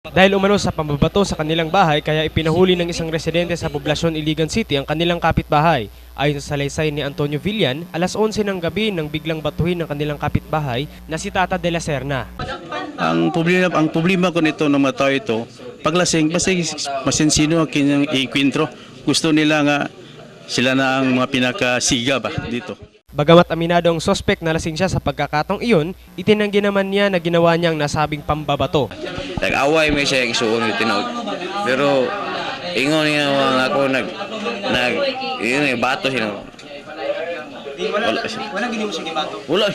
Dahil umano sa pambabato sa kanilang bahay kaya ipinahuli ng isang residente sa poblasyon Iligan City ang kanilang kapitbahay. Ayon sa salaysay ni Antonio Villan, alas 11 ng gabi nang biglang batuhin ng kanilang kapitbahay na si Tata de la Serna. Ang problema ko nito ng mga tao ito, paglasing, masensino ang kanyang ikwentro. Gusto nila nga sila na ang mga pinakasiga ba dito. Bagamat aminado ang sospek na lasing siya sa pagkakataong iyon, itinanggi naman niya na ginawa niyang nasabing pambabato. Nag-away may siya isuon yung tinog. Pero ingon niya mga ako bato siya. Wala ginawa siya gibato? Wala.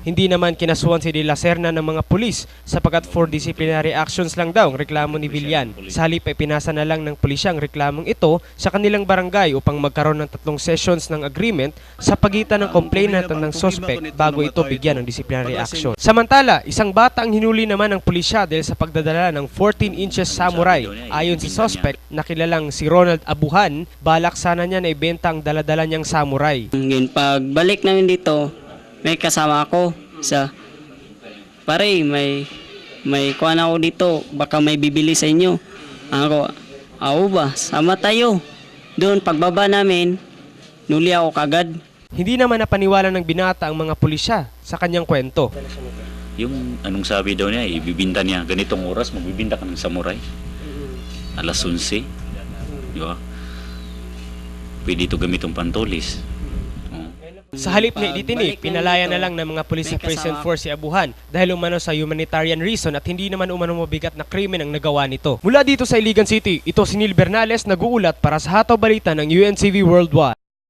Hindi naman kinasuhan si De La Serna ng mga pulis sapagkat for disciplinary actions lang daw ang reklamo ni Villan. Sa halip ay pinasa na lang ng pulisya ang reklamong ito sa kanilang barangay upang magkaroon ng 3 sessions ng agreement sa pagitan ng complainant at ng suspect bago ito bigyan ng disciplinary action. Samantala, isang bata ang hinuli naman ng pulisya dahil sa pagdadala ng 14 inches samurai. Ayon sa suspect na kilalang si Ronald Abuhan, balak sana niya na ibenta ang daladala niyang samurai. Pagbalik namin dito, may kasama ako sa pare, may kuha na ako dito, baka may bibili sa inyo. Ako ba, sama tayo. Doon pagbaba namin, nuli ako kagad. Hindi naman napaniwala ng binata ang mga pulisya sa kanyang kwento. Yung anong sabi daw niya, ibibinta niya ganitong oras, magbibinta ka ng samurai. Alas 11. Di ba? Pwede ito gamitong pantulis. Sa halip na iditini, pinalaya na lang ng mga pulis sa Prison Force si Abuhan dahil umano sa humanitarian reason at hindi naman umano mabigat na krimen ang nagawa nito. Mula dito sa Iligan City, ito si Neil Bernales nag-uulat para sa Hataw Balita ng UNCV Worldwide.